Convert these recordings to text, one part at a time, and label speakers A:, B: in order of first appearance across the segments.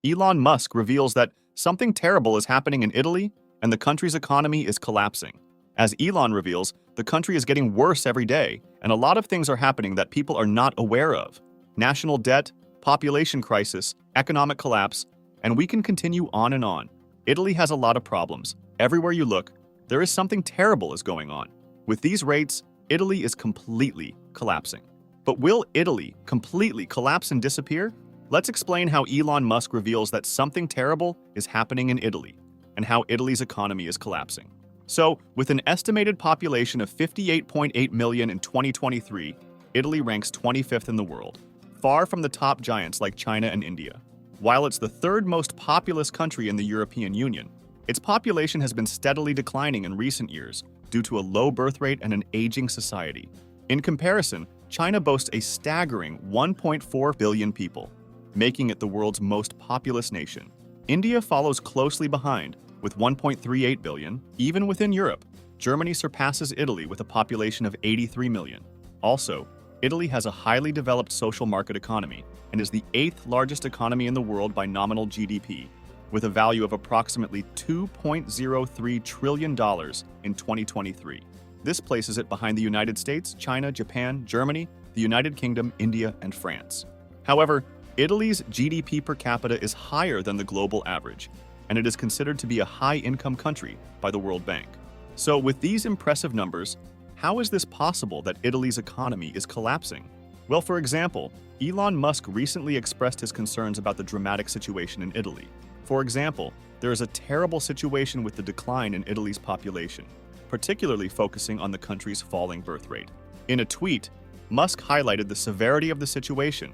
A: Elon Musk reveals that something terrible is happening in Italy and the country's economy is collapsing. As Elon reveals, the country is getting worse every day, and a lot of things are happening that people are not aware of. National debt, population crisis, economic collapse, and we can continue on and on. Italy has a lot of problems. Everywhere you look, there is something terrible is going on. With these rates, Italy is completely collapsing. But will Italy completely collapse and disappear? Let's explain how Elon Musk reveals that something terrible is happening in Italy and how Italy's economy is collapsing. So, with an estimated population of 58.8 million in 2023, Italy ranks 25th in the world, far from the top giants like China and India. While it's the third most populous country in the European Union, its population has been steadily declining in recent years due to a low birth rate and an aging society. In comparison, China boasts a staggering 1.4 billion people, making it the world's most populous nation. India follows closely behind, with 1.38 billion. Even within Europe, Germany surpasses Italy with a population of 83 million. Also, Italy has a highly developed social market economy and is the 8th largest economy in the world by nominal GDP, with a value of approximately $2.03 trillion in 2023. This places it behind the United States, China, Japan, Germany, the United Kingdom, India, and France. However, Italy's GDP per capita is higher than the global average, and it is considered to be a high-income country by the World Bank. So with these impressive numbers, how is this possible that Italy's economy is collapsing? Well, for example, Elon Musk recently expressed his concerns about the dramatic situation in Italy. For example, there is a terrible situation with the decline in Italy's population, particularly focusing on the country's falling birth rate. In a tweet, Musk highlighted the severity of the situation,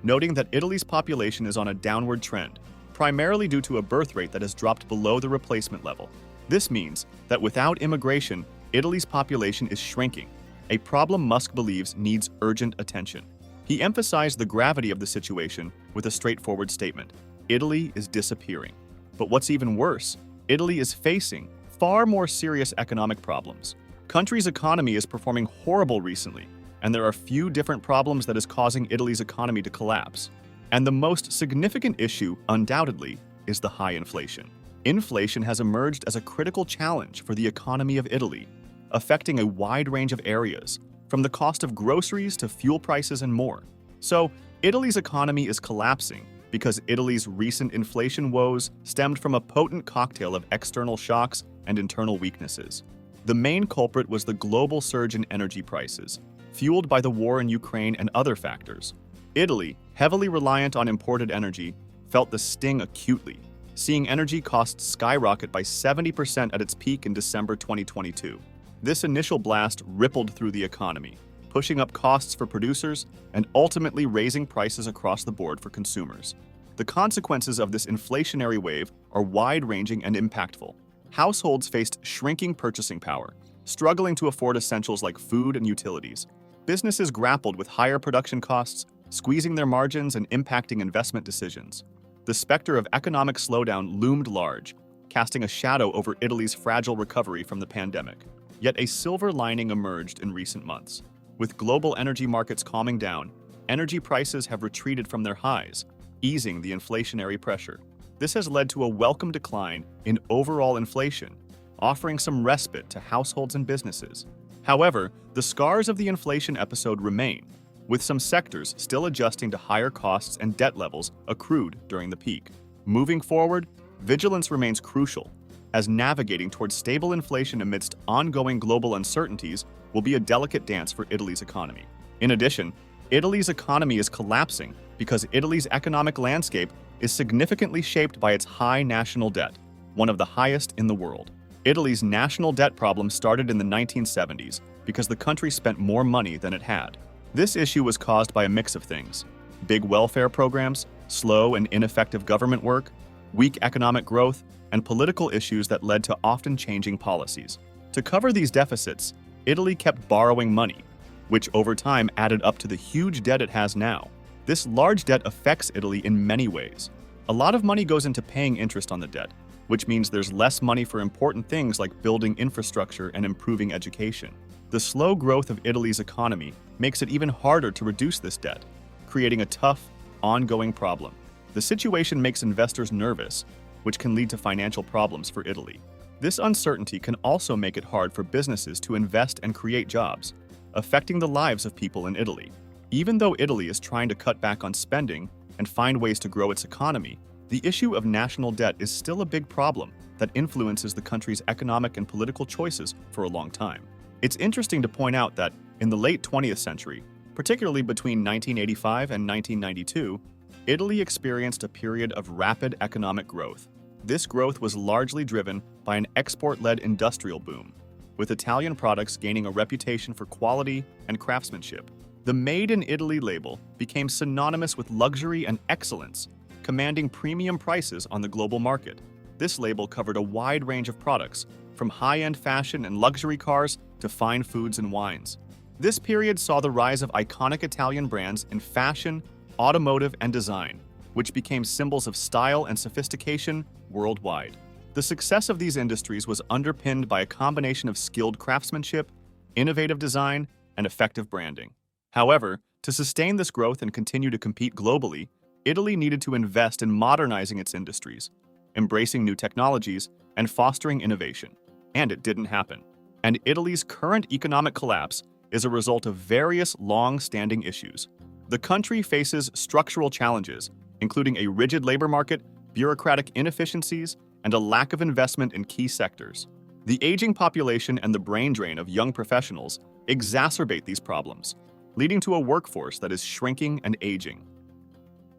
A: noting that Italy's population is on a downward trend, primarily due to a birth rate that has dropped below the replacement level. This means that without immigration, Italy's population is shrinking, a problem Musk believes needs urgent attention. He emphasized the gravity of the situation with a straightforward statement: Italy is disappearing. But what's even worse, Italy is facing far more serious economic problems. Country's economy is performing horrible recently, and there are few different problems that is causing Italy's economy to collapse. And the most significant issue, undoubtedly, is the high inflation. Inflation has emerged as a critical challenge for the economy of Italy, affecting a wide range of areas, from the cost of groceries to fuel prices and more. So, Italy's economy is collapsing because Italy's recent inflation woes stemmed from a potent cocktail of external shocks and internal weaknesses. The main culprit was the global surge in energy prices, fueled by the war in Ukraine and other factors. Italy, heavily reliant on imported energy, felt the sting acutely, seeing energy costs skyrocket by 70% at its peak in December 2022. This initial blast rippled through the economy, pushing up costs for producers and ultimately raising prices across the board for consumers. The consequences of this inflationary wave are wide-ranging and impactful. Households faced shrinking purchasing power, struggling to afford essentials like food and utilities. Businesses grappled with higher production costs, squeezing their margins and impacting investment decisions. The specter of economic slowdown loomed large, casting a shadow over Italy's fragile recovery from the pandemic. Yet a silver lining emerged in recent months. With global energy markets calming down, energy prices have retreated from their highs, easing the inflationary pressure. This has led to a welcome decline in overall inflation, offering some respite to households and businesses. However, the scars of the inflation episode remain, with some sectors still adjusting to higher costs and debt levels accrued during the peak. Moving forward, vigilance remains crucial, as navigating towards stable inflation amidst ongoing global uncertainties will be a delicate dance for Italy's economy. In addition, Italy's economy is collapsing because Italy's economic landscape is significantly shaped by its high national debt, one of the highest in the world. Italy's national debt problem started in the 1970s because the country spent more money than it had. This issue was caused by a mix of things: big welfare programs, slow and ineffective government work, weak economic growth, and political issues that led to often changing policies. To cover these deficits, Italy kept borrowing money, which over time added up to the huge debt it has now. This large debt affects Italy in many ways. A lot of money goes into paying interest on the debt, which means there's less money for important things like building infrastructure and improving education. The slow growth of Italy's economy makes it even harder to reduce this debt, creating a tough, ongoing problem. The situation makes investors nervous, which can lead to financial problems for Italy. This uncertainty can also make it hard for businesses to invest and create jobs, affecting the lives of people in Italy. Even though Italy is trying to cut back on spending and find ways to grow its economy, the issue of national debt is still a big problem that influences the country's economic and political choices for a long time. It's interesting to point out that in the late 20th century, particularly between 1985 and 1992, Italy experienced a period of rapid economic growth. This growth was largely driven by an export-led industrial boom, with Italian products gaining a reputation for quality and craftsmanship. The Made in Italy label became synonymous with luxury and excellence, commanding premium prices on the global market. This label covered a wide range of products, from high-end fashion and luxury cars to fine foods and wines. This period saw the rise of iconic Italian brands in fashion, automotive, and design, which became symbols of style and sophistication worldwide. The success of these industries was underpinned by a combination of skilled craftsmanship, innovative design, and effective branding. However, to sustain this growth and continue to compete globally, Italy needed to invest in modernizing its industries, embracing new technologies, and fostering innovation. And it didn't happen. And Italy's current economic collapse is a result of various long-standing issues. The country faces structural challenges, including a rigid labor market, bureaucratic inefficiencies, and a lack of investment in key sectors. The aging population and the brain drain of young professionals exacerbate these problems, leading to a workforce that is shrinking and aging.